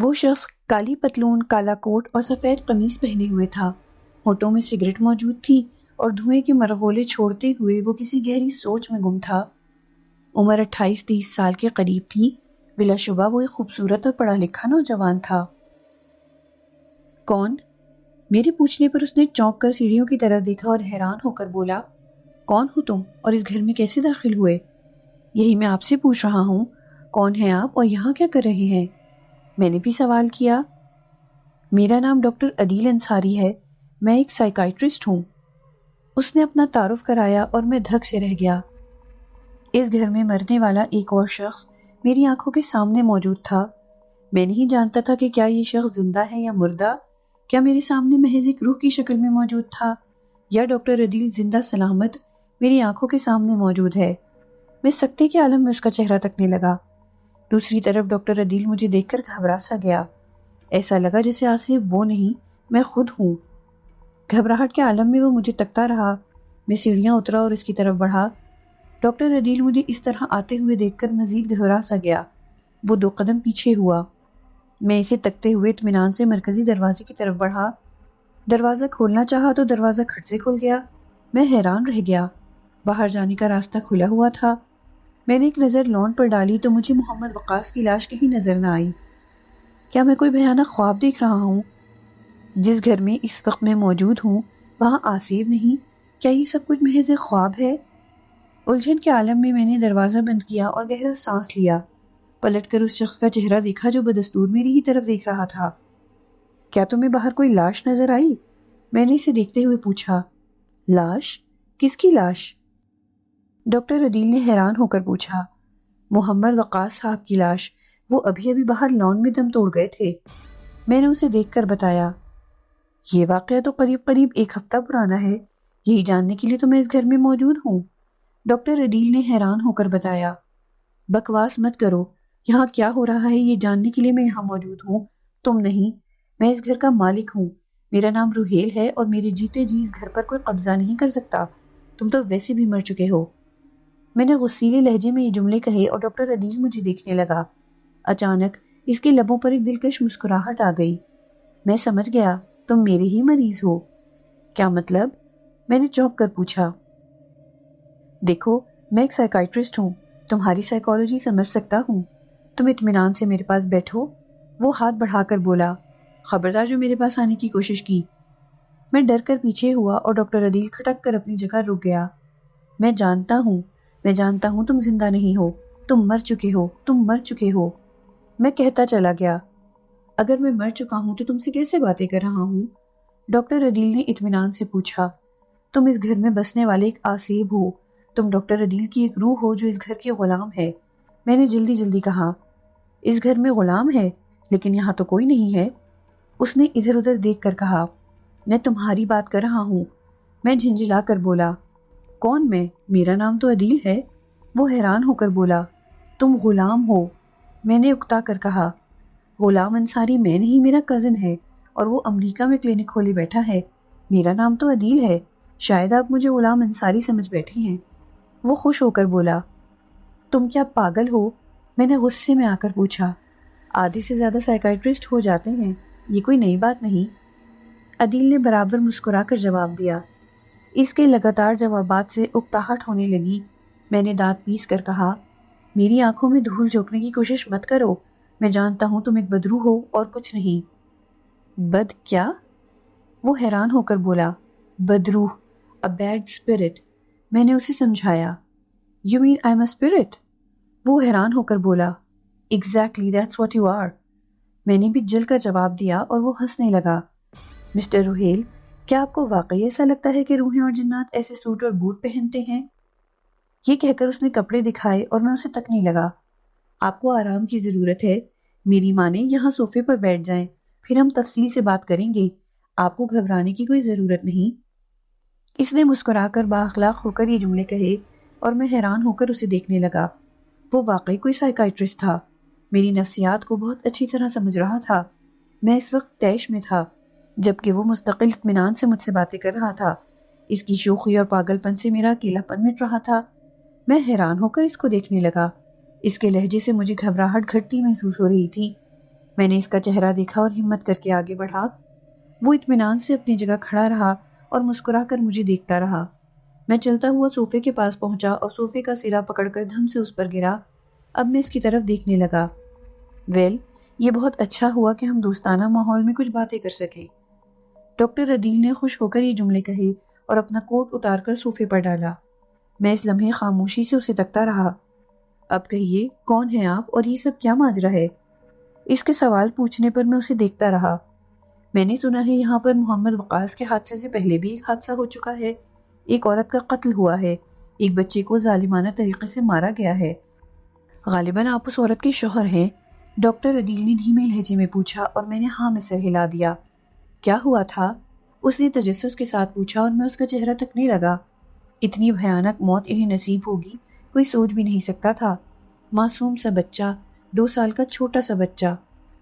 وہ شخص کالی پتلون، کالا کوٹ اور سفید قمیص پہنے ہوئے تھا۔ ہونٹوں میں سگریٹ موجود تھی اور دھوئیں کے مرغولے چھوڑتے ہوئے وہ کسی گہری سوچ میں گم تھا۔ عمر 28-30 سال کے قریب تھی۔ بلا شبہ وہ ایک خوبصورت اور پڑھا لکھا نوجوان تھا۔ کون؟ میرے پوچھنے پر اس نے چونک کر سیڑھیوں کی طرف دیکھا اور حیران ہو کر بولا، کون ہو تم اور اس گھر میں کیسے داخل ہوئے؟ یہی میں آپ سے پوچھ رہا ہوں، کون ہیں آپ اور یہاں کیا کر رہے ہیں؟ میں نے بھی سوال کیا۔ میرا نام ڈاکٹر عدیل انصاری ہے، میں ایک سائیکائٹرسٹ ہوں۔ اس نے اپنا تعارف کرایا اور میں دھک سے رہ گیا۔ اس گھر میں مرنے والا ایک اور شخص میری آنکھوں کے سامنے موجود تھا۔ میں نہیں جانتا تھا کہ کیا یہ شخص زندہ ہے یا مردہ، کیا میرے سامنے محض ایک روح کی شکل میں موجود تھا یا ڈاکٹر عدیل زندہ سلامت میری آنکھوں کے سامنے موجود ہے۔ میں سکتے کے عالم میں اس کا چہرہ تکنے لگا۔ دوسری طرف ڈاکٹر عدیل مجھے دیکھ کر گھبرا سا گیا۔ ایسا لگا جیسے آصف وہ نہیں، میں خود ہوں۔ گھبراہٹ کے عالم میں وہ مجھے تکتا رہا۔ میں سیڑھیاں اترا اور اس کی طرف بڑھا۔ ڈاکٹر عدیل مجھے اس طرح آتے ہوئے دیکھ کر مزید گھبرا سا گیا۔ وہ 2 قدم پیچھے ہوا۔ میں اسے تکتے ہوئے اطمینان سے مرکزی دروازے کی طرف بڑھا۔ دروازہ کھولنا چاہا تو دروازہ کھٹ سے کھل گیا۔ میں حیران رہ گیا۔ باہر جانے کا راستہ کھلا ہوا تھا۔ میں نے ایک نظر لان پر ڈالی تو مجھے محمد وقاص کی لاش کہیں نظر نہ آئی۔ کیا میں کوئی بھیانک خواب دیکھ رہا ہوں؟ جس گھر میں اس وقت میں موجود ہوں وہاں آصف نہیں، کیا یہ سب کچھ محض ایک خواب ہے؟ الجھن کے عالم میں نے دروازہ بند کیا اور گہرا سانس لیا۔ پلٹ کر اس شخص کا چہرہ دیکھا جو بدستور میری ہی طرف دیکھ رہا تھا۔ کیا تمہیں باہر کوئی لاش نظر آئی؟ میں نے اسے دیکھتے ہوئے پوچھا۔ لاش؟ کس کی لاش؟ ڈاکٹر عدیل نے حیران ہو کر پوچھا۔ محمد وقاص صاحب کی لاش، وہ ابھی ابھی باہر لان میں دم توڑ گئے تھے۔ میں نے اسے دیکھ کر بتایا۔ یہ واقعہ تو قریب 1 ہفتہ پرانا ہے، یہی جاننے کے لیے تو میں اس گھر میں موجود ہوں۔ ڈاکٹر عدیل نے حیران ہو کر بتایا۔ بکواس مت کرو، یہاں کیا ہو رہا ہے یہ جاننے کے لیے میں یہاں موجود ہوں، تم نہیں۔ میں اس گھر کا مالک ہوں، میرا نام روحیل ہے اور میرے جیتے جی اس گھر پر کوئی قبضہ نہیں کر سکتا۔ تم تو ویسے بھی مر چکے ہو۔ میں نے غصیلے لہجے میں یہ جملے کہے اور ڈاکٹر عدیل مجھے دیکھنے لگا۔ اچانک اس کے لبوں پر ایک دلکش مسکراہٹ آ گئی۔ میں سمجھ گیا، تم میرے ہی مریض ہو۔ کیا مطلب؟ میں نے چونک کر پوچھا۔ دیکھو، میں ایک سائیکائٹرسٹ ہوں، تمہاری سائیکالوجی سمجھ سکتا ہوں۔ تم اطمینان سے میرے پاس بیٹھو۔ وہ ہاتھ بڑھا کر بولا، خبردار جو میرے پاس آنے کی کوشش کی۔ میں ڈر کر پیچھے ہوا اور ڈاکٹر عدیل کھٹک کر اپنی جگہ رک گیا۔ میں جانتا ہوں تم زندہ نہیں ہو، تم مر چکے ہو۔ میں کہتا چلا گیا، اگر میں مر چکا ہوں تو تم سے کیسے باتیں کر رہا ہوں؟ ڈاکٹر عدیل نے اطمینان سے پوچھا، تم اس گھر میں بسنے والے ایک آصف ہو، تم ڈاکٹر عدیل کی ایک روح ہو جو اس گھر کی غلام ہے۔ میں نے جلدی کہا، اس گھر میں غلام ہے لیکن یہاں تو کوئی نہیں ہے۔ اس نے ادھر ادھر دیکھ کر کہا، میں تمہاری بات کر رہا ہوں۔ میں جھنجھلا کر بولا، کون میں؟ میرا نام تو عدیل ہے۔ وہ حیران ہو کر بولا، تم غلام ہو۔ میں نے اکتا کر کہا، غلام انصاری میں نہیں، میرا کزن ہے اور وہ امریکہ میں کلینک کھولے بیٹھا ہے۔ میرا نام تو عدیل ہے، شاید آپ مجھے غلام انصاری سمجھ بیٹھے ہیں۔ وہ خوش ہو کر بولا، تم کیا پاگل ہو؟ میں نے غصے میں آ کر پوچھا۔ آدھے سے زیادہ سائیکائٹرسٹ ہو جاتے ہیں، یہ کوئی نئی بات نہیں۔ عدیل نے برابر مسکرا کر جواب دیا۔ اس کے لگاتار جوابات سے اکتاہٹ ہونے لگی۔ میں نے دانت پیس کر کہا، میری آنکھوں میں دھول جھونکنے کی کوشش مت کرو، میں جانتا ہوں تم ایک بدروح ہو اور کچھ نہیں۔ بد کیا؟ وہ حیران ہو کر بولا، بدروح، a bad spirit۔ میں نے اسے سمجھایا، You mean I'm a spirit؟ وہ حیران ہو کر بولا، Exactly, that's what you are۔ میں نے بھی جل کر جواب دیا اور وہ ہنسنے لگا۔ مسٹر روحیل، کیا آپ کو واقعی ایسا لگتا ہے کہ روحیں اور جنات ایسے سوٹ اور بوٹ پہنتے ہیں؟ یہ کہہ کر اس نے کپڑے دکھائے اور میں اسے تکنے لگا۔ آپ کو آرام کی ضرورت ہے، میری مانے یہاں صوفے پر بیٹھ جائیں، پھر ہم تفصیل سے بات کریں گے، آپ کو گھبرانے کی کوئی ضرورت نہیں۔ اس نے مسکرا کر بااخلاق ہو کر یہ جملے کہے اور میں حیران ہو کر اسے دیکھنے لگا۔ وہ واقعی کوئی سائیکائٹرسٹ تھا، میری نفسیات کو بہت اچھی طرح سمجھ رہا تھا۔ میں اس وقت طیش میں تھا، جبکہ وہ مستقل اطمینان سے مجھ سے باتیں کر رہا تھا۔ اس کی شوخی اور پاگل پن سے میرا اکیلا پن مٹ رہا تھا۔ میں حیران ہو کر اس کو دیکھنے لگا۔ اس کے لہجے سے مجھے گھبراہٹ گھٹتی محسوس ہو رہی تھی۔ میں نے اس کا چہرہ دیکھا اور ہمت کر کے آگے بڑھا۔ وہ اطمینان سے اپنی جگہ کھڑا رہا اور مسکرا کر مجھے دیکھتا رہا۔ میں چلتا ہوا صوفے کے پاس پہنچا اور صوفے کا سرا پکڑ کر دھم سے اس پر گرا۔ اب میں اس کی طرف دیکھنے لگا۔ یہ بہت اچھا ہوا کہ ہم دوستانہ ماحول میں کچھ باتیں کر سکیں۔ ڈاکٹر عدیل نے خوش ہو کر یہ جملے کہے اور اپنا کوٹ اتار کر صوفے پر ڈالا۔ میں اس لمحے خاموشی سے اسے تکتا رہا۔ اب کہیے، کون ہیں آپ اور یہ سب کیا ماجرا ہے؟ اس کے سوال پوچھنے پر میں اسے دیکھتا رہا۔ میں نے سنا ہے یہاں پر محمد وقاص کے حادثے سے پہلے بھی ایک حادثہ ہو چکا ہے۔ ایک عورت کا قتل ہوا ہے، ایک بچے کو ظالمانہ طریقے سے مارا گیا ہے۔ غالباً آپ اس عورت کے شوہر ہیں؟ ڈاکٹر عدیل نے دھیمے لہجے میں پوچھا اور میں نے ہاں میں سر ہلا دیا۔ کیا ہوا تھا؟ اس نے تجسس کے ساتھ پوچھا اور میں اس کا چہرہ تکنے لگا۔ اتنی بھیانک موت انہیں نصیب ہوگی کوئی سوچ بھی نہیں سکتا تھا۔ معصوم سا بچہ، 2 سال کا چھوٹا سا بچہ،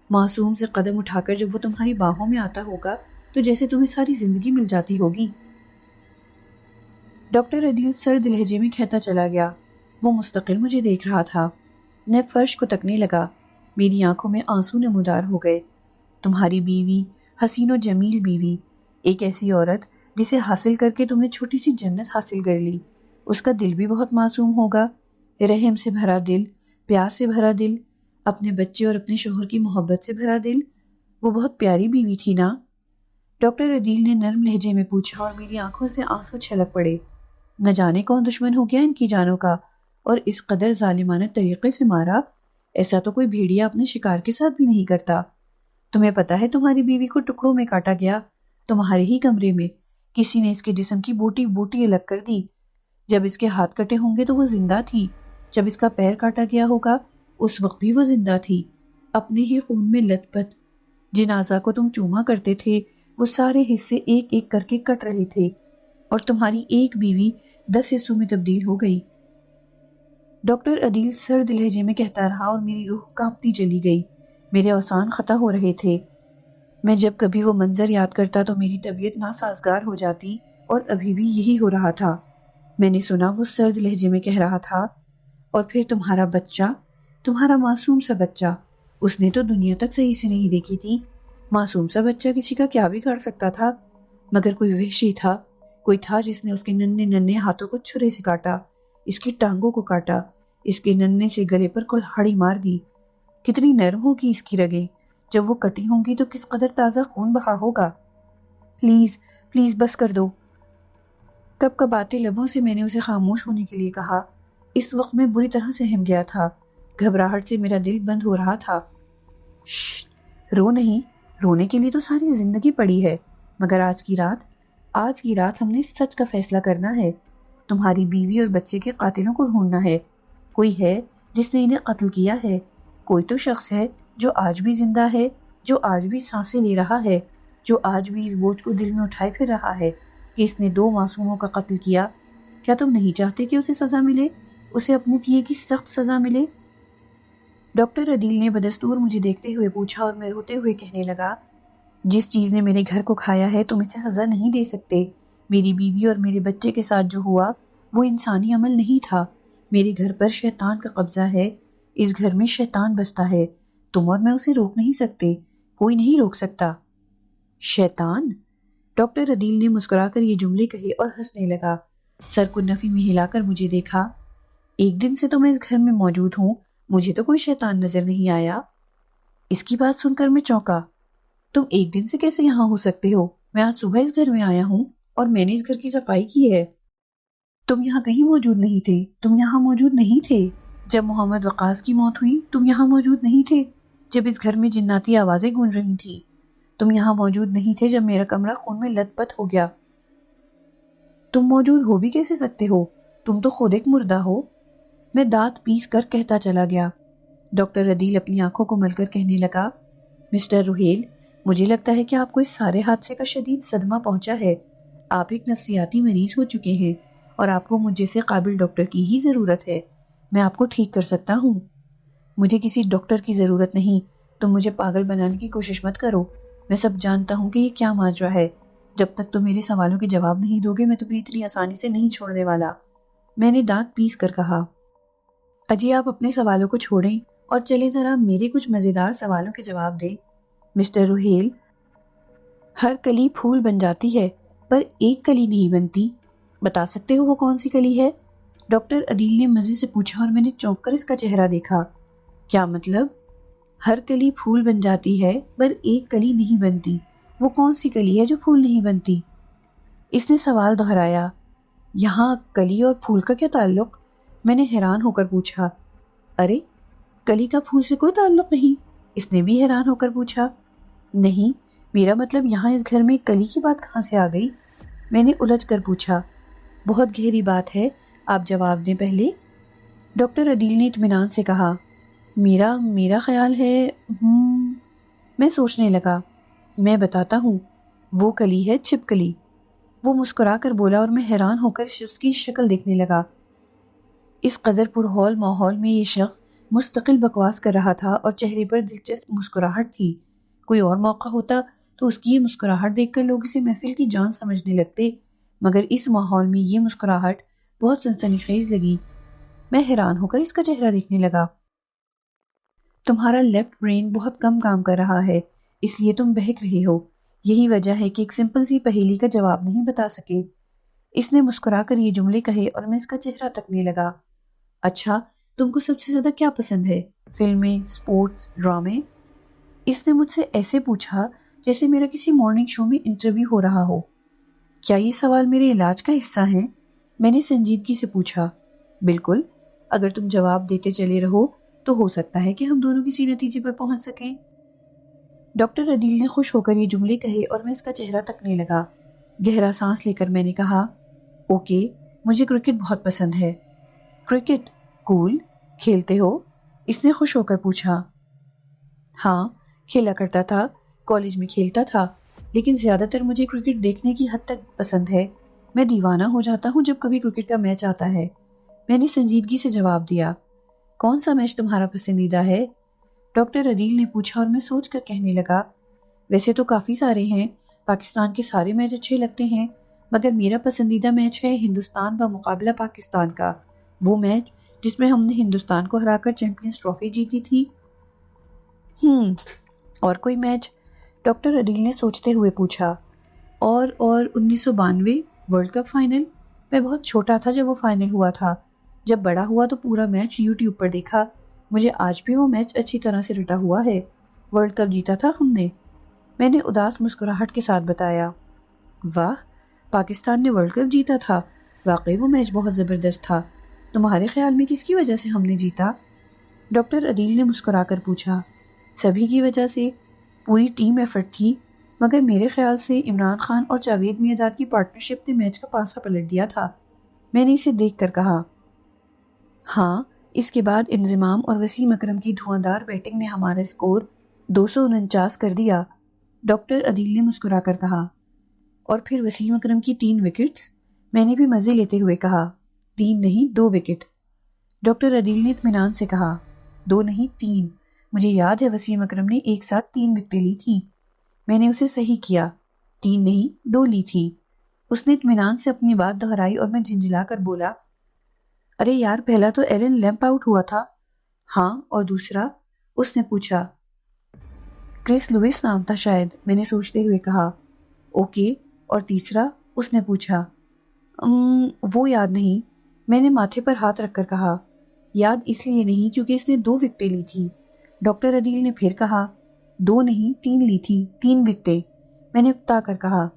معصوم سے قدم اٹھا کر جب وہ تمہاری باہوں میں آتا ہوگا تو جیسے تمہیں ساری زندگی مل جاتی ہوگی۔ ڈاکٹر عدیل سرد لہجے میں کہتا چلا گیا۔ وہ مستقل مجھے دیکھ رہا تھا۔ میں فرش کو تکنے لگا۔ میری آنکھوں میں آنسو نمودار ہو گئے۔ تمہاری بیوی، حسین و جمیل بیوی، ایک ایسی عورت جسے حاصل کر کے تم نے چھوٹی سی جنت حاصل کر لی۔ اس کا دل بھی بہت معصوم ہوگا، رحم سے بھرا دل، پیار سے بھرا دل، اپنے بچے اور اپنے شوہر کی محبت سے بھرا دل۔ وہ بہت پیاری بیوی تھی نا؟ ڈاکٹر عدیل نے نرم لہجے میں پوچھا اور میری آنکھوں سے آنسو چھلک پڑے۔ نہ جانے کون دشمن ہو گیا ان کی جانوں کا اور اس قدر ظالمانہ طریقے سے مارا۔ ایسا تو کوئی بھیڑیا اپنے شکار کے ساتھ بھی نہیں کرتا۔ تمہیں پتا ہے تمہاری بیوی کو ٹکڑوں میں کاٹا گیا، تمہارے ہی کمرے میں۔ کسی نے اس کے جسم کی بوٹی بوٹی الگ کر دی۔ جب اس کے ہاتھ کٹے ہوں گے تو وہ زندہ تھی، جب اس کا پیر کاٹا گیا ہوگا اس وقت بھی وہ زندہ تھی، اپنے ہی خون میں لت پت۔ جن اعضاء کو تم چوما کرتے تھے وہ سارے حصے ایک ایک کر کے کٹ رہے تھے اور تمہاری ایک بیوی 10 حصوں میں تبدیل ہو گئی۔ ڈاکٹر عدیل سرد لہجے میں کہتا رہا اور میری روح کانپتی چلی گئی۔ میرے اوسان خطا ہو رہے تھے۔ میں جب کبھی وہ منظر یاد کرتا تو میری طبیعت ناسازگار ہو جاتی، اور ابھی بھی یہی ہو رہا تھا۔ میں نے سنا وہ سرد لہجے میں کہہ رہا تھا، اور پھر تمہارا بچہ، تمہارا معصوم سا بچہ، اس نے تو دنیا تک صحیح سے نہیں دیکھی تھی۔ معصوم سا بچہ کسی کا کیا بھی کر سکتا تھا، مگر کوئی وحشی تھا، کوئی تھا جس نے اس کے ننھے ننھے ہاتھوں کو چھرے سے کاٹا، اس کی ٹانگوں کو کاٹا، اس کے ننھے سے گلے پر کلہاڑی مار دی۔ کتنی نرم ہوگی اس کی رگیں، جب وہ کٹی ہوں گی تو کس قدر تازہ خون بہا ہوگا۔ پلیز پلیز بس کر دو۔ کب کباتے لبوں سے میں نے اسے خاموش ہونے کے لیے کہا۔ اس وقت میں بری طرح سہم گیا تھا، گھبراہٹ سے میرا دل بند ہو رہا تھا۔ شش، رو نہیں، رونے کے لیے تو ساری زندگی پڑی ہے، مگر آج کی رات ہم نے سچ کا فیصلہ کرنا ہے۔ تمہاری بیوی اور بچے کے قاتلوں کو ڈھونڈنا ہے۔ کوئی ہے جس نے انہیں قتل کیا ہے، کوئی تو شخص ہے جو آج بھی زندہ ہے، جو آج بھی سانسیں لے رہا ہے، جو آج بھی اس بوجھ کو دل میں اٹھائے پھر رہا ہے کہ اس نے 2 معصوموں کا قتل کیا۔ کیا تم نہیں چاہتے کہ اسے سزا ملے، اسے اپنے کیے کی سخت سزا ملے؟ ڈاکٹر عدیل نے بدستور مجھے دیکھتے ہوئے پوچھا اور میں روتے ہوئے کہنے لگا، جس چیز نے میرے گھر کو کھایا ہے تم اسے سزا نہیں دے سکتے۔ میری بیوی اور میرے بچے کے ساتھ جو ہوا وہ انسانی عمل نہیں تھا۔ میرے گھر پر شیطان کا قبضہ ہے، اس گھر میں شیطان بستا ہے، تم اور میں اسے روک نہیں سکتے، کوئی نہیں روک سکتا۔ شیطان؟ ڈاکٹر عدیل نے مسکرا کر یہ جملے کہے اور ہنسنے لگا۔ سر کو نفی میں ہلا کر مجھے دیکھا۔ ایک دن سے تو میں اس گھر میں موجود ہوں، مجھے تو کوئی شیطان نظر نہیں آیا۔ اس کی بات سن کر میں چونکا۔ تم ایک دن سے کیسے یہاں ہو سکتے ہو؟ میں آج صبح اس گھر میں آیا ہوں اور میں نے اس گھر کی صفائی کی ہے۔ تم یہاں کہیں موجود نہیں تھے، تم یہاں موجود نہیں تھے جب محمد وقاص کی موت ہوئی، تم یہاں موجود نہیں تھے جب اس گھر میں جناتی آوازیں گونج رہی تھیں، تم یہاں موجود نہیں تھے جب میرا کمرہ خون میں لت پت ہو گیا۔ تم موجود ہو بھی کیسے سکتے ہو؟ تم تو خود ایک مردہ ہو۔ میں دانت پیس کر کہتا چلا گیا۔ ڈاکٹر عدیل اپنی آنکھوں کو مل کر کہنے لگا، مسٹر روہیل، مجھے لگتا ہے کہ آپ کو اس سارے حادثے کا شدید صدمہ پہنچا ہے۔ آپ ایک نفسیاتی مریض ہو چکے ہیں اور آپ کو مجھ جیسے قابل ڈاکٹر کی ہی ضرورت ہے۔ میں آپ کو ٹھیک کر سکتا ہوں۔ مجھے کسی ڈاکٹر کی ضرورت نہیں، تم مجھے پاگل بنانے کی کوشش مت کرو۔ میں سب جانتا ہوں کہ یہ کیا ماجرا ہے۔ جب تک تم میرے سوالوں کے جواب نہیں دو گے میں تمہیں اتنی آسانی سے نہیں چھوڑنے والا۔ میں نے دانت پیس کر کہا، اجی آپ اپنے سوالوں کو چھوڑیں اور چلے ذرا میرے کچھ مزیدار سوالوں کے جواب دیں۔ مسٹر روہیل، ہر کلی پھول بن جاتی ہے پر ایک کلی نہیں بنتی، بتا سکتے ہو وہ کون سی کلی ہے؟ ڈاکٹر عدیل نے مزے سے پوچھا اور میں نے چونک کر اس کا چہرہ دیکھا۔ کیا مطلب؟ ہر کلی پھول بن جاتی ہے پر ایک کلی نہیں بنتی، وہ کون سی کلی ہے جو پھول نہیں بنتی؟ اس نے سوال دہرایا۔ یہاں کلی اور پھول کا کیا تعلق؟ میں نے حیران ہو کر پوچھا۔ ارے کلی کا پھول سے کوئی تعلق نہیں، اس نے بھی حیران ہو کر پوچھا۔ نہیں، میرا مطلب یہاں اس گھر میں کلی کی بات کہاں سے آ گئی؟ میں نے الجھ کر پوچھا۔ بہت گہری بات ہے، آپ جواب دیں پہلے۔ ڈاکٹر عدیل نے اطمینان سے کہا۔ میرا خیال ہے میں سوچنے لگا۔ میں بتاتا ہوں، وہ کلی ہے چھپکلی۔ وہ مسکرا کر بولا اور میں حیران ہو کر شخص کی شکل دیکھنے لگا۔ اس قدر پرہول ماحول میں یہ شخص مستقل بکواس کر رہا تھا اور چہرے پر دلچسپ مسکراہٹ تھی۔ کوئی اور موقع ہوتا تو اس کی یہ مسکراہٹ دیکھ کر لوگ اسے محفل کی جان سمجھنے لگتے، مگر اس ماحول میں یہ مسکراہٹ بہت سنسنی خیز لگی۔ میں حیران ہو کر اس کا چہرہ دیکھنے لگا۔ تمہارا لیفٹ برین بہت کم کام کر رہا ہے، اس لیے تم بہک رہے ہو۔ یہی وجہ ہے کہ ایک سمپل سی پہیلی کا جواب نہیں بتا سکے۔ اس نے مسکرا کر یہ جملے کہے اور میں اس کا چہرہ تکنے لگا۔ اچھا، تم کو سب سے زیادہ کیا پسند ہے؟ فلمیں، سپورٹس، ڈرامے؟ اس نے مجھ سے ایسے پوچھا جیسے میرا کسی مارننگ شو میں انٹرویو ہو رہا ہو۔ کیا یہ سوال میرے علاج کا حصہ ہیں؟ میں نے سنجیدگی سے پوچھا۔ بالکل، اگر تم جواب دیتے چلے رہو تو ہو سکتا ہے کہ ہم دونوں کسی نتیجے پر پہنچ سکیں۔ ڈاکٹر عدیل نے خوش ہو کر یہ جملے کہے اور میں اس کا چہرہ تکنے لگا۔ گہرا سانس لے کر میں نے کہا، اوکے، مجھے کرکٹ بہت پسند ہے۔ کرکٹ؟ کول، کھیلتے ہو؟ اس نے خوش ہو کر پوچھا۔ ہاں، کھیلا کرتا تھا، کالج میں کھیلتا تھا، لیکن زیادہ تر مجھے کرکٹ دیکھنے کی حد تک پسند ہے۔ میں دیوانہ ہو جاتا ہوں جب کبھی کرکٹ کا میچ آتا ہے۔ میں نے سنجیدگی سے جواب دیا۔ کون سا میچ تمہارا پسندیدہ ہے؟ ڈاکٹر عدیل نے پوچھا اور میں سوچ کر کہنے لگا، ویسے تو کافی سارے ہیں، پاکستان کے سارے میچ اچھے لگتے ہیں، مگر میرا پسندیدہ میچ ہے ہندوستان بمقابلہ پاکستان کا، وہ میچ جس میں ہم نے ہندوستان کو ہرا کر چیمپئنز ٹرافی جیتی تھی۔ اور کوئی میچ؟ ڈاکٹر عدیل نے سوچتے ہوئے پوچھا۔ اور 1992 ورلڈ کپ فائنل؟ میں بہت چھوٹا تھا جب وہ فائنل ہوا تھا، جب بڑا ہوا تو پورا میچ یوٹیوب پر دیکھا، مجھے آج بھی وہ میچ اچھی طرح سے رٹا ہوا ہے۔ ورلڈ کپ جیتا تھا ہم نے، میں نے اداس مسکراہٹ کے ساتھ بتایا۔ واہ، پاکستان نے ورلڈ کپ جیتا تھا، واقعی وہ میچ بہت زبردست تھا۔ تمہارے خیال میں کس کی وجہ سے ہم نے جیتا؟ ڈاکٹر عدیل نے مسکرا کر پوچھا۔ سبھی کی وجہ سے، پوری ٹیم ایفرٹ تھی، مگر میرے خیال سے عمران خان اور جاوید میاں کی پارٹنرشپ نے میچ کا پانسا پلٹ دیا تھا۔ میں نے اسے دیکھ کر کہا۔ ہاں، اس کے بعد انضمام اور وسیم اکرم کی دھواں بیٹنگ نے ہمارا اسکور 249 کر دیا، ڈاکٹر عدیل نے مسکرا کر کہا۔ اور پھر وسیم اکرم کی 3 وکٹس؟ میں نے بھی مزے لیتے ہوئے کہا۔ 3 نہیں، 2 وکٹ، ڈاکٹر عدیل نے اطمینان سے کہا۔ 2 نہیں، 3، مجھے یاد ہے وسیم اکرم نے ایک ساتھ 3 وکٹیں لی تھیں۔ میں نے اسے صحیح کیا، 3 نہیں 2 لی تھی۔ اس نے اطمینان سے اپنی بات دہرائی اور میں جھنجھلا کر بولا، ارے یار، پہلا تو ایلن لیمپ آؤٹ ہوا تھا۔ ہاں، اور دوسرا؟ اس نے پوچھا۔ کرس لوئس نام تھا شاید، میں نے سوچتے ہوئے کہا۔ اوکے، اور تیسرا؟ اس نے پوچھا۔ وہ یاد نہیں، میں نے ماتھے پر ہاتھ رکھ کر کہا۔ یاد اس لیے نہیں کیونکہ اس نے 2 وکٹیں لی تھی، ڈاکٹر عدیل نے پھر کہا۔ 2 نہیں 3 لی تھی، 3 وکٹیں، میں نے اکتا کر کہا۔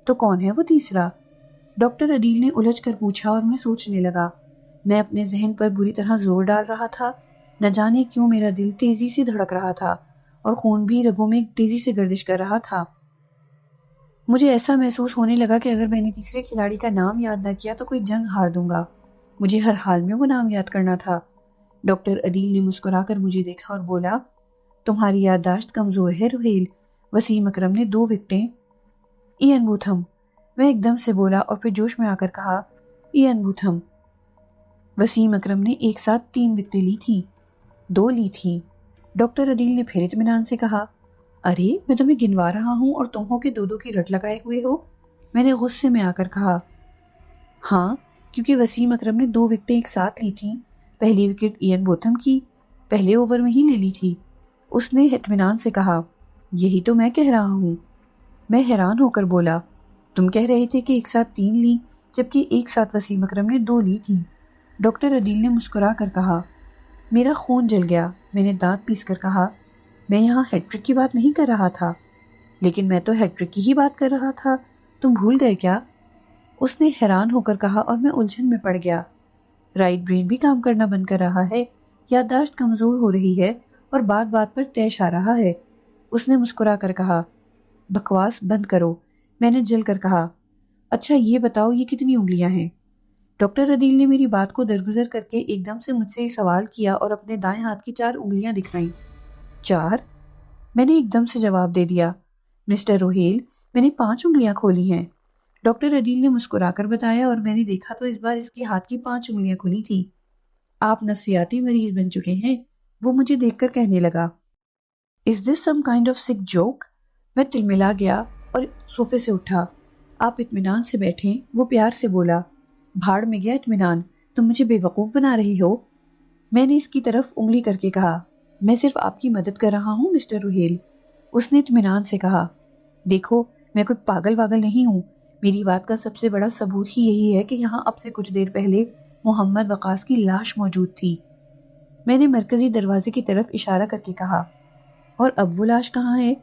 تو کون ہے وہ تیسرا؟ ڈاکٹر عدیل نے الجھ کر پوچھا اور میں سوچنے لگا۔ میں اپنے ذہن پر بری طرح زور ڈال رہا تھا، نہ جانے کیوں میرا دل تیزی سے دھڑک رہا تھا اور خون بھی رگوں میں تیزی سے گردش کر رہا تھا۔ مجھے ایسا محسوس ہونے لگا کہ اگر میں نے تیسرے کھلاڑی کا نام یاد نہ کیا تو کوئی جنگ ہار دوں گا، مجھے ہر حال میں وہ نام یاد کرنا تھا۔ ڈاکٹر عدیل نے مسکرا کر مجھے دیکھا اور بولا، تمہاری یادداشت کمزور ہے روہیل، وسیم اکرم نے 2 وکٹیں۔ ایئن بوتھم، میں ایک دم سے بولا اور پھر جوش میں آ کر کہا، ایئن بوتھم۔ وسیم اکرم نے ایک ساتھ 3 وکٹیں لی تھیں، 2 لی تھیں، ڈاکٹر عدیل نے پھر اطمینان سے کہا۔ ارے میں تمہیں گنوا رہا ہوں اور تم ہو کہ 2 کی رٹ لگائے ہوئے ہو، میں نے غصے میں آ کر کہا۔ ہاں، کیونکہ وسیم اکرم نے 2 وکٹیں ایک ساتھ لی تھیں، پہلی وکٹ ایئن بوتھم کی، پہلے اوور میں ہی لے لی تھی۔ اس نے اطمینان سے کہا۔ یہی تو میں کہہ رہا ہوں۔ میں حیران ہو کر بولا، تم کہہ رہے تھے کہ ایک ساتھ 3 لیں جبکہ ایک ساتھ وسیم اکرم نے 2 لی تھی۔ ڈاکٹر عدیل نے مسکرا کر کہا۔ میرا خون جل گیا۔ میں نے دانت پیس کر کہا، میں یہاں ہیٹ ٹرک کی بات نہیں کر رہا تھا۔ لیکن میں تو ہیٹ ٹرک کی ہی بات کر رہا تھا، تم بھول گئے کیا؟ اس نے حیران ہو کر کہا اور میں الجھن میں پڑ گیا۔ رائٹ برین بھی کام کرنا بند کر رہا ہے، یادداشت کمزور ہو رہی ہے اور بات بات پر طیش آ رہا ہے۔ اس نے مسکرا کر کہا، بکواس بند کرو۔ میں نے جل کر کہا، اچھا یہ بتاؤ یہ کتنی انگلیاں ہیں؟ ڈاکٹر عدیل نے میری بات کو درگزر کر کے ایک دم سے مجھ سے سوال کیا اور اپنے دائیں ہاتھ کی 4 انگلیاں دکھائیں۔ 4؟ میں نے ایک دم سے جواب دے دیا، مسٹر روہیل میں نے 5 انگلیاں کھولی ہیں۔ ڈاکٹر عدیل نے مسکرا کر بتایا اور میں نے دیکھا تو اس بار اس کے ہاتھ کی 5 انگلیاں کھلی تھی۔ آپ نفسیاتی مریض بن چکے ہیں، وہ مجھے دیکھ کر کہنے لگا۔ Is this some kind of sick joke؟ میں تلملا گیا اور صوفے سے اٹھا۔ آپ اطمینان سے بیٹھیں، وہ پیار سے بولا۔ بھاڑ میں گیا اطمینان، تم مجھے بے وقوف بنا رہی ہو۔ میں نے اس کی طرف انگلی کر کے کہا، میں صرف آپ کی مدد کر رہا ہوں مسٹر روہیل۔ اس نے اطمینان سے کہا، دیکھو میں کوئی پاگل واگل نہیں ہوں، میری بات کا سب سے بڑا ثبوت ہی یہی ہے کہ یہاں اب سے کچھ دیر پہلے محمد وقاص کی لاش موجود تھی۔ میں نے مرکزی دروازے کی طرف اشارہ کر کے کہا، اور اب وہ لاش کہاں ہے؟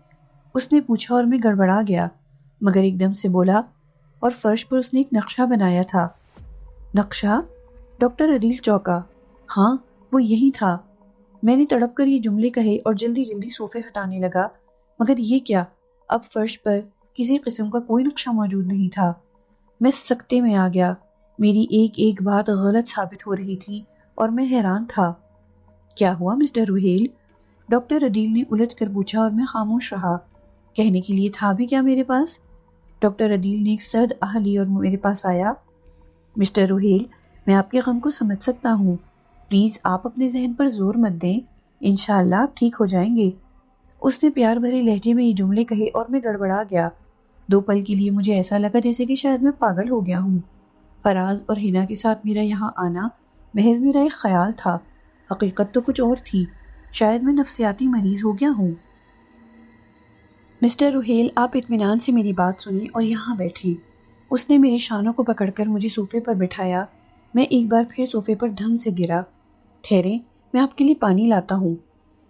اس نے پوچھا اور میں گڑبڑا گیا، مگر ایک دم سے بولا، اور فرش پر اس نے ایک نقشہ بنایا تھا۔ نقشہ؟ ڈاکٹر عدیل چونکا۔ ہاں وہ یہی تھا۔ میں نے تڑپ کر یہ جملے کہے اور جلدی جلدی صوفے ہٹانے لگا، مگر یہ کیا، اب فرش پر کسی قسم کا کوئی نقشہ موجود نہیں تھا۔ میں سکتے میں آ گیا، میری ایک ایک بات غلط ثابت ہو رہی تھی اور میں حیران تھا۔ کیا ہوا مسٹر روہیل؟ ڈاکٹر عدیل نے الجھ کر پوچھا اور میں خاموش رہا۔ کہنے کے لیے تھا بھی کیا میرے پاس؟ ڈاکٹر عدیل نے ایک سرد آہ لی اور میرے پاس آیا۔ مسٹر روہیل میں آپ کے غم کو سمجھ سکتا ہوں، پلیز آپ اپنے ذہن پر زور مت دیں، انشاءاللہ آپ ٹھیک ہو جائیں گے۔ اس نے پیار بھرے لہجے میں یہ جملے کہے اور میں گڑبڑا گیا۔ 2 پل کے لیے مجھے ایسا لگا جیسے کہ شاید میں پاگل ہو گیا ہوں۔ فراز اور ہنا کے ساتھ میرا یہاں آنا محض میرا ایک خیال تھا، حقیقت تو کچھ اور تھی، شاید میں نفسیاتی مریض ہو گیا ہوں۔ مسٹر روہیل آپ اطمینان سے میری بات سنیں اور یہاں بیٹھیں۔ اس نے میرے شانوں کو پکڑ کر مجھے صوفے پر بٹھایا۔ میں ایک بار پھر صوفے پر دھم سے گرا۔ ٹھہریں میں آپ کے لیے پانی لاتا ہوں۔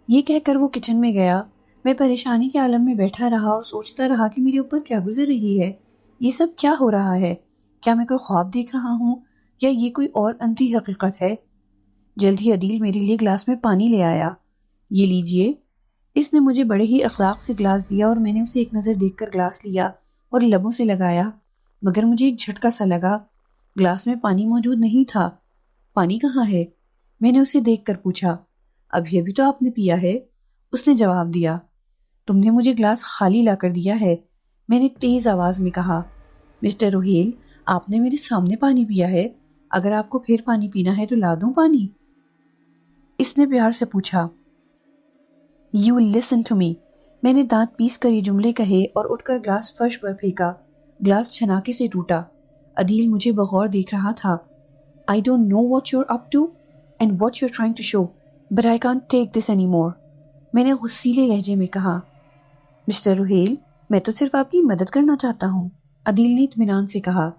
یہ کہہ کر وہ کچن میں گیا۔ میں پریشانی کے عالم میں بیٹھا رہا اور سوچتا رہا کہ میرے اوپر کیا گزر رہی ہے، یہ سب کیا ہو رہا ہے، کیا میں کوئی خواب دیکھ رہا ہوں یا یہ کوئی اور انتھی حقیقت ہے؟ جلد ہی عدیل میرے لیے گلاس میں پانی لے آیا۔ یہ لیجئے۔ اس نے مجھے بڑے ہی اخلاق سے گلاس دیا اور میں نے اسے ایک نظر دیکھ کر گلاس لیا اور لبوں سے لگایا، مگر مجھے ایک جھٹکا سا لگا، گلاس میں پانی موجود نہیں تھا۔ پانی کہاں ہے؟ میں نے اسے دیکھ کر پوچھا۔ ابھی تو آپ نے پیا ہے، اس نے جواب دیا۔ تم نے مجھے گلاس خالی لا کر دیا ہے، میں نے تیز آواز میں کہا۔ مسٹر روہیل آپ نے میرے سامنے پانی پیا ہے، اگر آپ کو پھر پانی پینا ہے تو لا دوں پانی؟ اس نے پیار سے پوچھا۔ You listen to me۔ میں نے دانت پیس کر یہ جملے کہے اور اٹھ کر گلاس فرش پر پھینکا۔ گلاس چھناکے سے ٹوٹا۔ عدیل مجھے بغور دیکھ رہا تھا۔ I don't know what you're up to and what you're trying to show, but I can't take this anymore۔ میں نے غصیلے لہجے میں کہا۔ مسٹر روہیل میں تو صرف آپ کی مدد کرنا چاہتا ہوں، عدیل نے اطمینان سے کہا۔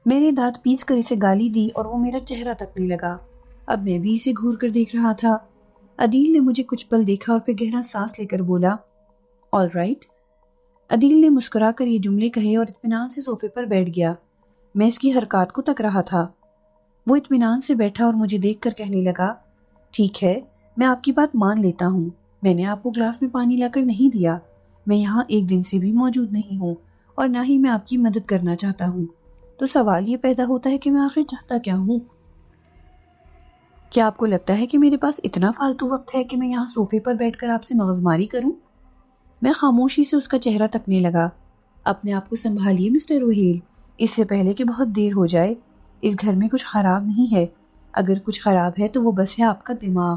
میں نے دانت پیس کر اسے گالی دی اور وہ میرا چہرہ تکنے لگا۔ اب میں بھی اسے گھور کر دیکھ رہا تھا۔ عدیل نے مجھے کچھ پل دیکھا اور پھر گہرا سانس لے کر بولا، آل رائٹ۔ عدیل نے مسکرا کر یہ جملے کہے اور اطمینان سے صوفے پر بیٹھ گیا۔ میں اس کی حرکات کو تک رہا تھا۔ وہ اطمینان سے بیٹھا اور مجھے دیکھ کر کہنے لگا، ٹھیک ہے میں آپ کی بات مان لیتا ہوں، میں نے آپ کو گلاس میں پانی لا کر نہیں دیا، میں یہاں ایک دن سے بھی موجود نہیں ہوں اور نہ ہی میں آپ کی مدد کرنا چاہتا ہوں، تو سوال یہ پیدا ہوتا ہے کہ میں آخر چاہتا کیا ہوں؟ کیا آپ کو لگتا ہے کہ میرے پاس اتنا فالتو وقت ہے کہ میں یہاں صوفے پر بیٹھ کر آپ سے مغزماری کروں؟ میں خاموشی سے اس کا چہرہ تکنے لگا۔ اپنے آپ کو سنبھالیے مسٹر روہیل، اس سے پہلے کہ بہت دیر ہو جائے۔ اس گھر میں کچھ خراب نہیں ہے، اگر کچھ خراب ہے تو وہ بس ہے آپ کا دماغ۔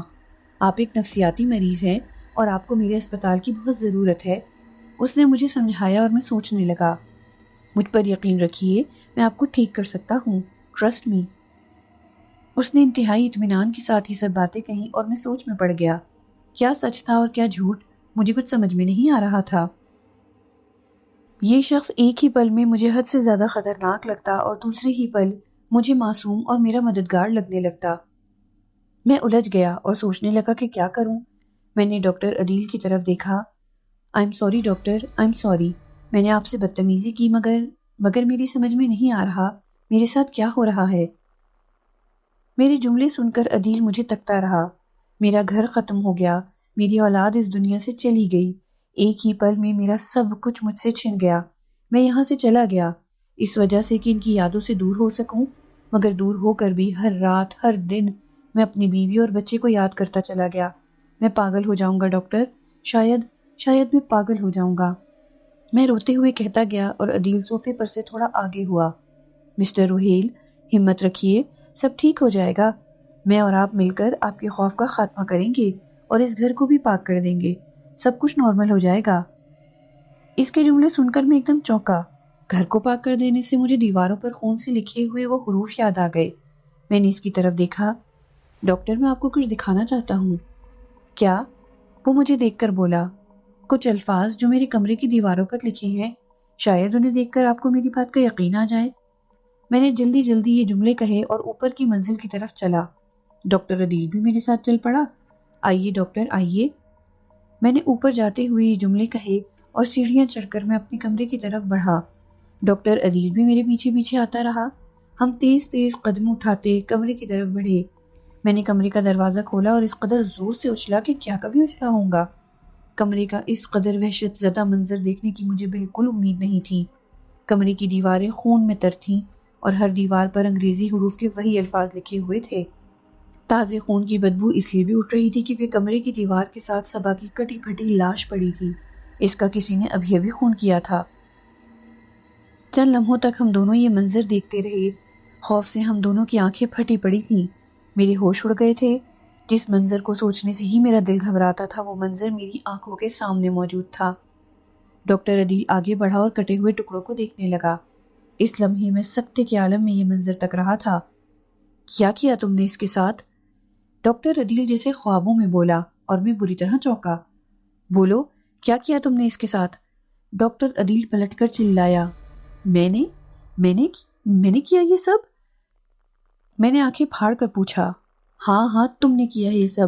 آپ ایک نفسیاتی مریض ہیں اور آپ کو میرے اسپتال کی بہت ضرورت ہے۔ اس نے مجھے سمجھایا اور میں سوچنے لگا۔ مجھ پر یقین رکھیے، میں آپ کو ٹھیک کر سکتا ہوں، ٹرسٹ می۔ اس نے انتہائی اطمینان کے ساتھ یہ سب باتیں کہیں اور میں سوچ میں پڑ گیا۔ کیا سچ تھا اور کیا جھوٹ، مجھے کچھ سمجھ میں نہیں آ رہا تھا۔ یہ شخص ایک ہی پل میں مجھے حد سے زیادہ خطرناک لگتا اور دوسرے ہی پل مجھے معصوم اور میرا مددگار لگنے لگتا۔ میں الجھ گیا اور سوچنے لگا کہ کیا کروں۔ میں نے ڈاکٹر عدیل کی طرف دیکھا۔ I am sorry doctor, I am sorry, میں نے آپ سے بدتمیزی کی، مگر میری سمجھ میں نہیں آ رہا میرے ساتھ کیا ہو رہا ہے۔ میرے جملے سن کر عدیل مجھے تکتا رہا۔ میرا گھر ختم ہو گیا، میری اولاد اس دنیا سے چلی گئی، ایک ہی پل میں میرا سب کچھ مجھ سے چھن گیا۔ میں یہاں سے چلا گیا اس وجہ سے کہ ان کی یادوں سے دور ہو سکوں، مگر دور ہو کر بھی ہر رات ہر دن میں اپنی بیوی اور بچے کو یاد کرتا چلا گیا۔ میں پاگل ہو جاؤں گا ڈاکٹر، شاید میں پاگل ہو جاؤں گا، میں روتے ہوئے کہتا گیا اور عدیل صوفے پر سے تھوڑا آگے ہوا۔ مسٹر روہیل، ہمت رکھیے، سب ٹھیک ہو جائے گا، میں اور آپ مل کر آپ کے خوف کا خاتمہ کریں گے اور اس گھر کو بھی پاک کر دیں گے، سب کچھ نارمل ہو جائے گا۔ اس کے جملے سن کر میں ایک دم چونکا۔ گھر کو پاک کر دینے سے مجھے دیواروں پر خون سے لکھے ہوئے وہ حروف یاد آ گئے۔ میں نے اس کی طرف دیکھا۔ ڈاکٹر، میں آپ کو کچھ دکھانا چاہتا ہوں۔ کیا؟ وہ مجھے دیکھ کر بولا۔ کچھ الفاظ جو میرے کمرے کی دیواروں پر لکھے ہیں، شاید انہیں دیکھ کر آپ کو میری بات کا یقین آ جائے۔ میں نے جلدی جلدی یہ جملے کہے اور اوپر کی منزل کی طرف چلا۔ ڈاکٹر عدیل بھی میرے ساتھ چل پڑا۔ آئیے ڈاکٹر، آئیے۔ میں نے اوپر جاتے ہوئے یہ جملے کہے اور سیڑھیاں چڑھ کر میں اپنے کمرے کی طرف بڑھا۔ ڈاکٹر عدیل بھی میرے پیچھے پیچھے آتا رہا۔ ہم تیز تیز قدم اٹھاتے کمرے کی طرف بڑھے۔ میں نے کمرے کا دروازہ کھولا اور اس قدر زور سے اچھلا کہ کیا کبھی اچھلا ہوں گا۔ کمرے کا اس قدر وحشت زدہ منظر دیکھنے کی مجھے بالکل امید نہیں تھی۔ کمرے کی دیواریں خون میں تر تھیں اور ہر دیوار پر انگریزی حروف کے وہی الفاظ لکھے ہوئے تھے۔ تازے خون کی بدبو اس لیے بھی اٹھ رہی تھی کیونکہ کمرے کی دیوار کے ساتھ صبا کی کٹی پھٹی لاش پڑی تھی، اس کا کسی نے ابھی ابھی خون کیا تھا۔ چند لمحوں تک ہم دونوں یہ منظر دیکھتے رہے۔ خوف سے ہم دونوں کی آنکھیں پھٹی پڑی تھیں، میرے ہوش اڑ گئے تھے۔ جس منظر کو سوچنے سے ہی میرا دل گھبراتا تھا وہ منظر میری آنکھوں کے سامنے موجود تھا۔ ڈاکٹر عدیل آگے بڑھا اور کٹے ہوئے ٹکڑوں کو دیکھنے لگا۔ اس لمحے میں سکتے کے عالم میں یہ منظر تک رہا تھا۔ کیا کیا تم نے اس کے ساتھ؟ ڈاکٹر عدیل جیسے خوابوں میں بولا اور میں بری طرح چونکا۔ بولو، کیا کیا تم نے اس کے ساتھ؟ ڈاکٹر عدیل پلٹ کر چلایا۔ میں نے کیا یہ سب؟ میں نے آنکھیں پھاڑ کر پوچھا۔ ہاں تم نے کیا یہ سب،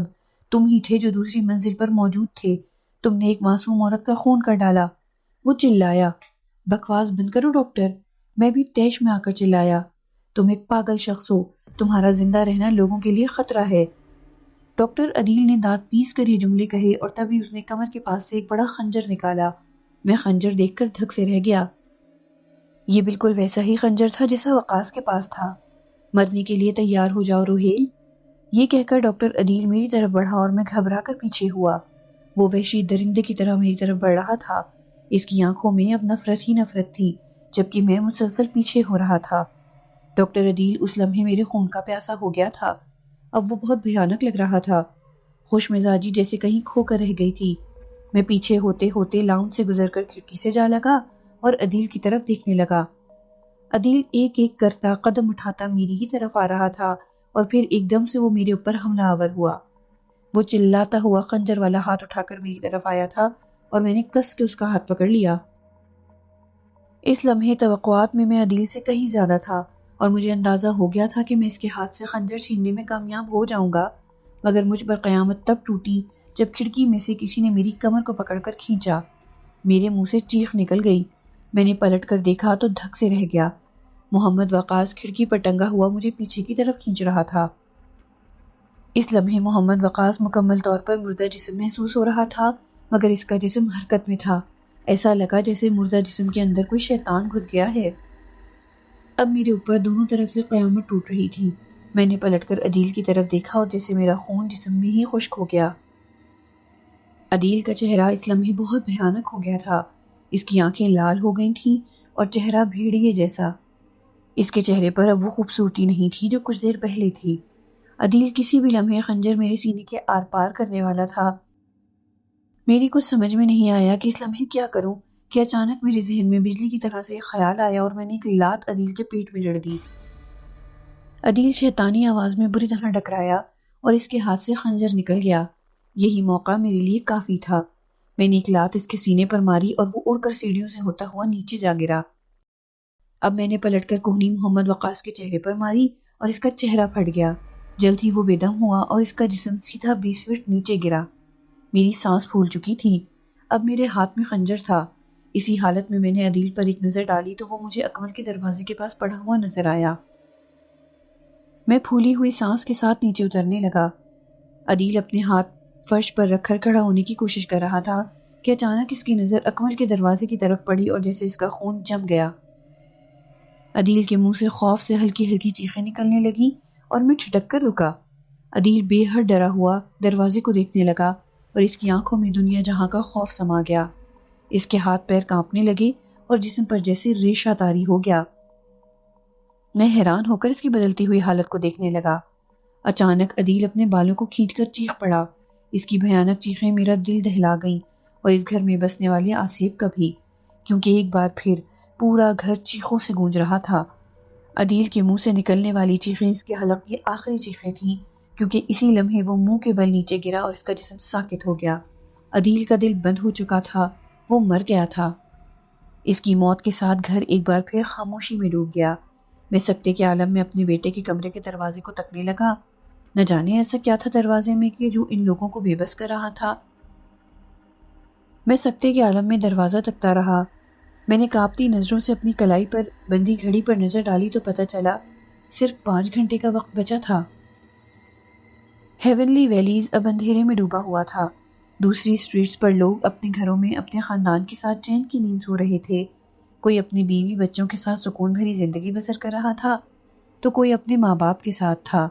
تم ہی تھے جو دوسری منزل پر موجود تھے، تم نے ایک معصوم عورت کا خون کر ڈالا۔ وہ چلایا۔ بکواس بند کرو ڈاکٹر، میں بھی طیش میں آ کر چلایا۔ تم ایک پاگل شخص ہو، تمہارا زندہ رہنا لوگوں کے لیے خطرہ ہے۔ ڈاکٹر عدیل نے دانت پیس کر یہ جملے کہے اور تبھی اس نے کمر کے پاس سے ایک بڑا خنجر نکالا۔ میں خنجر دیکھ کر دھک سے رہ گیا۔ یہ بالکل ویسا ہی خنجر تھا جیسا وقاص کے پاس تھا۔ مرنے کے لیے تیار ہو جاؤ روہیل، یہ کہہ کر ڈاکٹر عدیل میری طرف بڑھا اور میں گھبرا کر پیچھے ہوا۔ وہ وحشی درندے کی طرح میری طرف بڑھ رہا تھا۔ اس کی آنکھوں میں اب نفرت ہی نفرت تھی، جبکہ میں مسلسل پیچھے ہو رہا تھا۔ ڈاکٹر عدیل اس لمحے میرے خون کا پیاسا ہو گیا تھا۔ اب وہ بہت بھیانک لگ رہا تھا۔ خوش مزاجی جیسے کہیں کھو کر رہ گئی تھی۔ میں پیچھے ہوتے ہوتے لاؤنج سے گزر کر کھڑکی سے جا لگا اور عدیل کی طرف دیکھنے لگا۔ عدیل ایک ایک کرتا قدم اٹھاتا میری ہی طرف آ رہا تھا اور پھر ایک دم سے وہ میرے اوپر حملہ آور ہوا۔ وہ چلاتا ہوا خنجر والا ہاتھ اٹھا کر میری طرف آیا تھا اور میں نے کس کے اس کا ہاتھ پکڑ لیا۔ اس لمحے توقعات میں عدیل سے کہیں زیادہ تھا اور مجھے اندازہ ہو گیا تھا کہ میں اس کے ہاتھ سے خنجر چھیننے میں کامیاب ہو جاؤں گا، مگر مجھ پر قیامت تب ٹوٹی جب کھڑکی میں سے کسی نے میری کمر کو پکڑ کر کھینچا۔ میرے منہ سے چیخ نکل گئی۔ میں نے پلٹ کر دیکھا تو دھک سے رہ گیا۔ محمد وقاص کھڑکی پر ٹنگا ہوا مجھے پیچھے کی طرف کھینچ رہا تھا۔ اس لمحے محمد وقاص مکمل طور پر مردہ جسم محسوس ہو رہا تھا، مگر اس کا جسم حرکت میں تھا۔ ایسا لگا جیسے مردہ جسم کے اندر کوئی شیطان گھس گیا ہے۔ اب میرے اوپر دونوں طرف سے قیامت ٹوٹ رہی تھی۔ میں نے پلٹ کر عدیل کی طرف دیکھا اور جیسے میرا خون جسم میں ہی خشک ہو گیا۔ عدیل کا چہرہ اس لمحے بہت بھیانک ہو گیا تھا۔ اس کی آنکھیں لال ہو گئی تھیں اور چہرہ بھیڑیے جیسا۔ اس کے چہرے پر اب وہ خوبصورتی نہیں تھی جو کچھ دیر پہلے تھی۔ عدیل کسی بھی لمحے خنجر میرے سینے کے آر پار کرنے والا تھا۔ میری کچھ سمجھ میں نہیں آیا کہ اس لمحے کیا کروں کہ اچانک میرے ذہن میں بجلی کی طرح سے ایک خیال آیا اور میں نے ایک لات عدیل کے پیٹ میں جڑ دی۔ عدیل شیطانی آواز میں بری طرح ٹکرایا اور اس کے ہاتھ سے خنجر نکل گیا۔ یہی موقع میرے لیے کافی تھا۔ میں نے ایک لات اس کے سینے پر ماری اور وہ اڑ کر سیڑھیوں سے ہوتا ہوا نیچے جا گرا۔ اب میں نے پلٹ کر کوہنی محمد وقاص کے چہرے پر ماری اور اس کا چہرہ پھٹ گیا۔ جلد ہی وہ بے دم ہوا اور اس کا جسم سیدھا 20 فٹ نیچے گرا۔ میری سانس پھول چکی تھی۔ اب میرے ہاتھ میں خنجر تھا۔ اسی حالت میں نے عدیل پر ایک نظر ڈالی تو وہ مجھے اکمل کے دروازے کے پاس پڑا ہوا نظر آیا۔ میں پھولی ہوئی سانس کے ساتھ نیچے اترنے لگا۔ عدیل اپنے ہاتھ فرش پر رکھ کر کھڑا ہونے کی کوشش کر رہا تھا کہ اچانک اس کی نظر اکمل کے دروازے کی طرف پڑی اور جیسے اس کا خون جم گیا۔ عدیل کے منہ سے خوف سے ہلکی ہلکی چیخیں نکلنے لگیں اور میں ٹھٹک کر رکا۔ عدیل بے حد ڈرا ہوا دروازے کو دیکھنے لگا اور اس کی آنکھوں میں دنیا جہاں کا خوف سما گیا۔ اس کے ہاتھ پیر کانپنے لگے اور جسم پر جیسے ریشہ طاری ہو گیا۔ میں حیران ہو کر اس کی بدلتی ہوئی حالت کو دیکھنے لگا۔ اچانک عدیل اپنے بالوں کو کھینچ کر چیخ پڑا۔ اس کی بھیانک چیخیں میرا دل دہلا گئیں اور اس گھر میں بسنے والے آصف کا بھی، کیونکہ ایک بار پھر پورا گھر چیخوں سے گونج رہا تھا۔ عدیل کے منہ سے نکلنے والی چیخیں اس کے حلق کی آخری چیخیں تھیں، کیونکہ اسی لمحے وہ منہ کے بل نیچے گرا اور اس کا جسم ساکت ہو گیا۔ عدیل کا دل بند ہو چکا تھا، وہ مر گیا تھا۔ اس کی موت کے ساتھ گھر ایک بار پھر خاموشی میں ڈوب گیا۔ میں سکتے کے عالم میں اپنے بیٹے کے کمرے کے دروازے کو تکنے لگا۔ نہ جانے ایسا کیا تھا دروازے میں کہ جو ان لوگوں کو بے بس کر رہا تھا۔ میں سکتے کے عالم میں دروازہ تکتا رہا۔ میں نے کانپتی نظروں سے اپنی کلائی پر بندی گھڑی پر نظر ڈالی تو پتہ چلا صرف 5 گھنٹے کا وقت بچا تھا۔ ہیونلی ویلیز اب اندھیرے میں ڈوبا ہوا تھا۔ دوسری اسٹریٹس پر لوگ اپنے گھروں میں اپنے خاندان کے ساتھ چین کی نیند سو رہے تھے۔ کوئی اپنی بیوی بچوں کے ساتھ سکون بھری زندگی بسر کر رہا تھا تو کوئی اپنے ماں باپ کے ساتھ تھا۔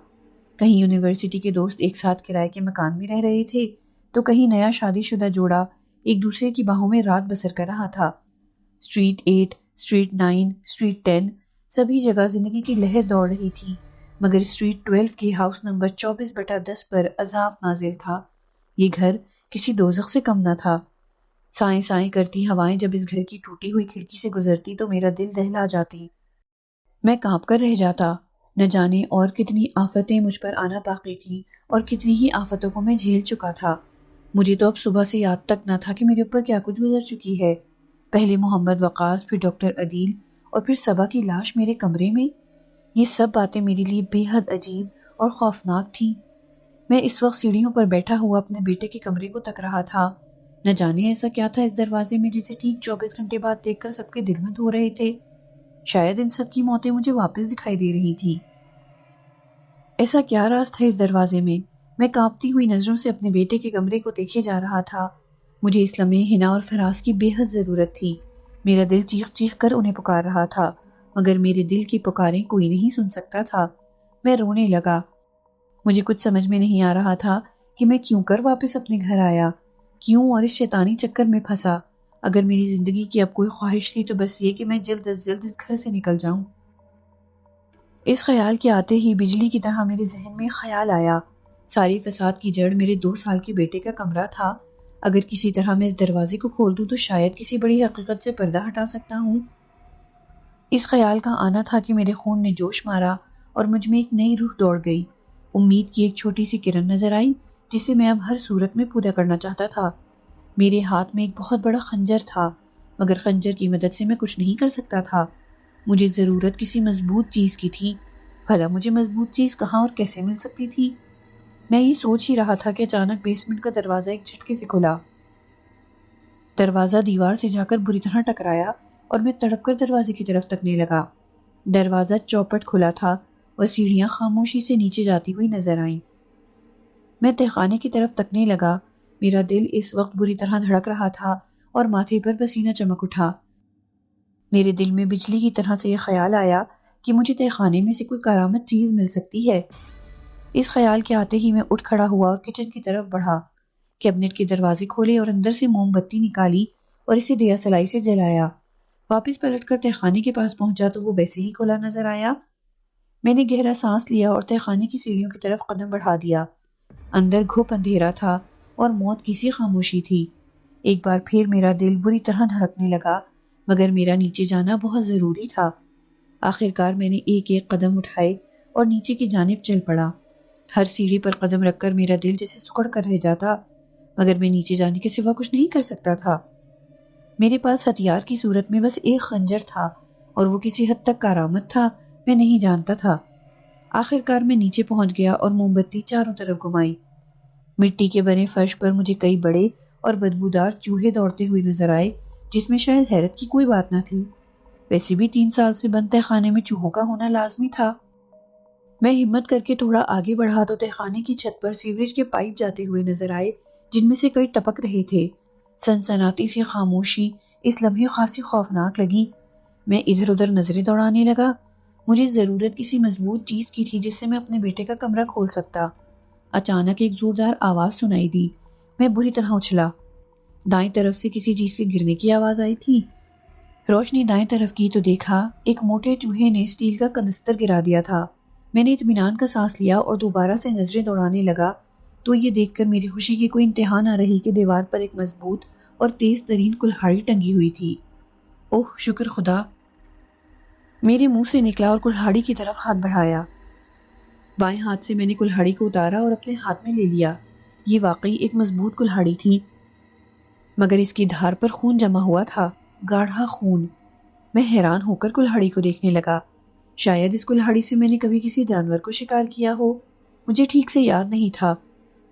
کہیں یونیورسٹی کے دوست ایک ساتھ کرائے کے مکان میں رہ رہے تھے تو کہیں نیا شادی شدہ جوڑا ایک دوسرے کی باہوں میں رات بسر کر رہا تھا۔ اسٹریٹ 8، اسٹریٹ 9، اسٹریٹ 10 سبھی جگہ زندگی کی لہر دوڑ رہی تھی، مگر اسٹریٹ 12 کے ہاؤس نمبر 24/10 پر عذاب نازل تھا۔ یہ گھر کسی دوزخ سے کم نہ تھا۔ سائیں سائیں کرتی ہوائیں جب اس گھر کی ٹوٹی ہوئی کھڑکی سے گزرتی تو میرا دل دہلا جاتی۔ میں کانپ کر رہ جاتا۔ نہ جانے اور کتنی آفتیں مجھ پر آنا باقی تھیں اور کتنی ہی آفتوں کو میں جھیل چکا تھا۔ مجھے تو اب صبح سے یاد تک نہ تھا کہ میرے اوپر کیا کچھ گزر چکی ہے۔ پہلے محمد وقاص، پھر ڈاکٹر عدیل اور پھر صبا کی لاش میرے کمرے میں۔ یہ سب باتیں میرے لیے بے حد عجیب اور خوفناک تھیں۔ میں اس وقت سیڑھیوں پر بیٹھا ہوا اپنے بیٹے کے کمرے کو تک رہا تھا۔ نہ جانے ایسا کیا تھا اس دروازے میں جسے ٹھیک 24 گھنٹے بعد دیکھ کر سب کے دل مند ہو رہے تھے۔ شاید ان سب کی موتیں مجھے واپس دکھائی دے رہی تھی۔ ایسا کیا راز تھا اس دروازے میں؟ میں کانپتی ہوئی نظروں سے اپنے بیٹے کے کمرے کو دیکھے جا رہا تھا۔ مجھے اس لمحے حنا اور فراز کی بے حد ضرورت تھی۔ میرا دل چیخ چیخ کر انہیں پکار رہا تھا، مگر میرے دل کی پکاریں کوئی نہیں سن سکتا تھا۔ میں رونے لگا۔ مجھے کچھ سمجھ میں نہیں آ رہا تھا کہ میں کیوں کر واپس اپنے گھر آیا، کیوں اور اس شیطانی چکر میں پھنسا۔ اگر میری زندگی کی اب کوئی خواہش تھی تو بس یہ کہ میں جلد از جلد اس گھر سے نکل جاؤں۔ اس خیال کے آتے ہی بجلی کی طرح میرے ذہن میں خیال آیا، ساری فساد کی جڑ میرے 2 سال کے بیٹے کا کمرہ تھا۔ اگر کسی طرح میں اس دروازے کو کھول دوں تو شاید کسی بڑی حقیقت سے پردہ ہٹا سکتا ہوں۔ اس خیال کا آنا تھا کہ میرے خون نے جوش مارا اور مجھ میں ایک نئی روح دوڑ گئی۔ امید کی ایک چھوٹی سی کرن نظر آئی جسے میں اب ہر صورت میں پورا کرنا چاہتا تھا۔ میرے ہاتھ میں ایک بہت بڑا خنجر تھا، مگر خنجر کی مدد سے میں کچھ نہیں کر سکتا تھا۔ مجھے ضرورت کسی مضبوط چیز کی تھی۔ بھلا مجھے مضبوط چیز کہاں اور کیسے مل سکتی تھی؟ میں یہ سوچ ہی رہا تھا کہ اچانک بیسمنٹ کا دروازہ ایک جھٹکے سے کھلا۔ دروازہ دیوار سے جا کر بری طرح ٹکرایا اور میں تڑپ کر دروازے کی طرف تکنے لگا۔ دروازہ چوپٹ کھلا تھا اور سیڑھیاں خاموشی سے نیچے جاتی ہوئی نظر آئیں۔ میں تہخانے کی طرف تکنے لگا۔ میرا دل اس وقت بری طرح دھڑک رہا تھا اور ماتھے پر پسینہ چمک اٹھا۔ میرے دل میں بجلی کی طرح سے یہ خیال آیا کہ مجھے تہخانے میں سے کوئی کرامت چیز مل سکتی ہے۔ اس خیال کے آتے ہی میں اٹھ کھڑا ہوا اور کچن کی طرف بڑھا، کیبنٹ کے دروازے کھولے اور اندر سے موم بتی نکالی اور اسے دیا سلائی سے جلایا۔ واپس پلٹ کر تہخانے کے پاس پہنچا تو وہ ویسے ہی کھلا نظر آیا۔ میں نے گہرا سانس لیا اور تہخانے کی سیڑھیوں کی طرف قدم بڑھا دیا۔ اندر گھپ اندھیرا تھا اور موت کی سی خاموشی تھی۔ ایک بار پھر میرا دل بری طرح دھڑکنے لگا، مگر میرا نیچے جانا بہت ضروری تھا۔ آخر کار میں نے ایک ایک قدم اٹھائے اور نیچے کی جانب چل پڑا۔ ہر سیڑھی پر قدم رکھ کر میرا دل جیسے سکڑ کر رہ جاتا، مگر میں نیچے جانے کے سوا کچھ نہیں کر سکتا تھا۔ میرے پاس ہتھیار کی صورت میں بس ایک خنجر تھا، اور وہ کسی حد تک کارآمد تھا میں نہیں جانتا تھا۔ آخر کار میں نیچے پہنچ گیا اور موم بتی چاروں طرف گھمائی۔ مٹی کے بنے فرش پر مجھے کئی بڑے اور بدبودار چوہے دوڑتے ہوئے نظر آئے، جس میں شاید حیرت کی کوئی بات نہ تھی، ویسے بھی 3 سال سے بند تہ خانے میں چوہوں کا ہونا لازمی تھا۔ میں ہمت کر کے تھوڑا آگے بڑھا تو تہ خانے کی چھت پر سیوریج کے پائپ جاتے ہوئے نظر آئے، جن میں سے کئی ٹپک رہے تھے۔ سنسناتی سی خاموشی اس لمحے خاصی خوفناک لگی۔ میں ادھر ادھر نظریں دوڑانے لگا۔ مجھے ضرورت کسی مضبوط چیز کی تھی جس سے میں اپنے بیٹے کا کمرہ کھول سکتا۔ اچانک ایک زوردار آواز سنائی دی۔ میں بری طرح اچھلا۔ دائیں طرف سے کسی چیز کے گرنے کی آواز آئی تھی۔ روشنی دائیں طرف کی تو دیکھا ایک موٹے چوہے نے اسٹیل کا کنستر گرا دیا تھا۔ میں نے اطمینان کا سانس لیا اور دوبارہ سے نظریں دوڑانے لگا تو یہ دیکھ کر میری خوشی کی کوئی انتہا نہ رہی کہ دیوار پر ایک مضبوط اور تیز ترین کلہاڑی ٹنگی ہوئی تھی۔ اوہ شکر خدا! میرے منہ سے نکلا اور کلہاڑی کی طرف ہاتھ بڑھایا۔ بائیں ہاتھ سے میں نے کلہاڑی کو اتارا اور اپنے ہاتھ میں لے لیا۔ یہ واقعی ایک مضبوط کلہاڑی تھی، مگر اس کی دھار پر خون جمع ہوا تھا، گاڑھا خون۔ میں حیران ہو کر کلہاڑی کو دیکھنے لگا۔ شاید اس کلہاڑی سے میں نے کبھی کسی جانور کو شکار کیا ہو، مجھے ٹھیک سے یاد نہیں تھا،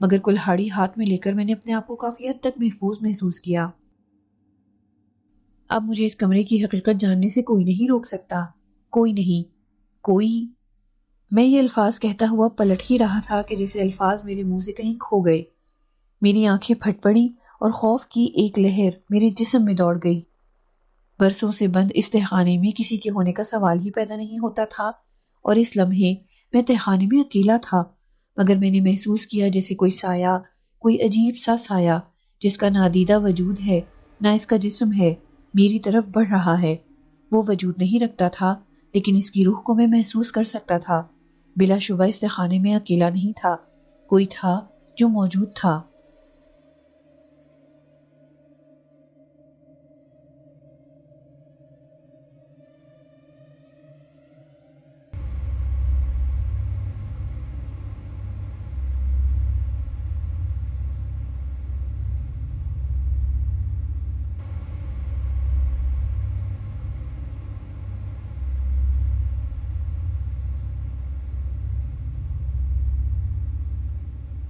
مگر کلہاڑی ہاتھ میں لے کر میں نے اپنے آپ کو کافی حد تک محفوظ محسوس کیا۔ اب مجھے اس کمرے کی حقیقت جاننے سے کوئی نہیں روک سکتا، کوئی نہیں، کوئی۔ میں یہ الفاظ کہتا ہوا پلٹ ہی رہا تھا کہ جیسے الفاظ میرے منہ سے کہیں کھو گئے۔ میری آنکھیں پھٹ پڑیں اور خوف کی ایک لہر میرے جسم میں دوڑ گئی۔ برسوں سے بند اس تہخانے میں کسی کے ہونے کا سوال ہی پیدا نہیں ہوتا تھا، اور اس لمحے میں تہخانے میں اکیلا تھا، مگر میں نے محسوس کیا جیسے کوئی سایہ، کوئی عجیب سا سایہ جس کا نادیدہ وجود ہے، نہ اس کا جسم ہے، میری طرف بڑھ رہا ہے۔ وہ وجود نہیں رکھتا تھا، لیکن اس کی روح کو میں محسوس کر سکتا تھا۔ بلا شبہ اس تہخانے میں اکیلا نہیں تھا، کوئی تھا جو موجود تھا۔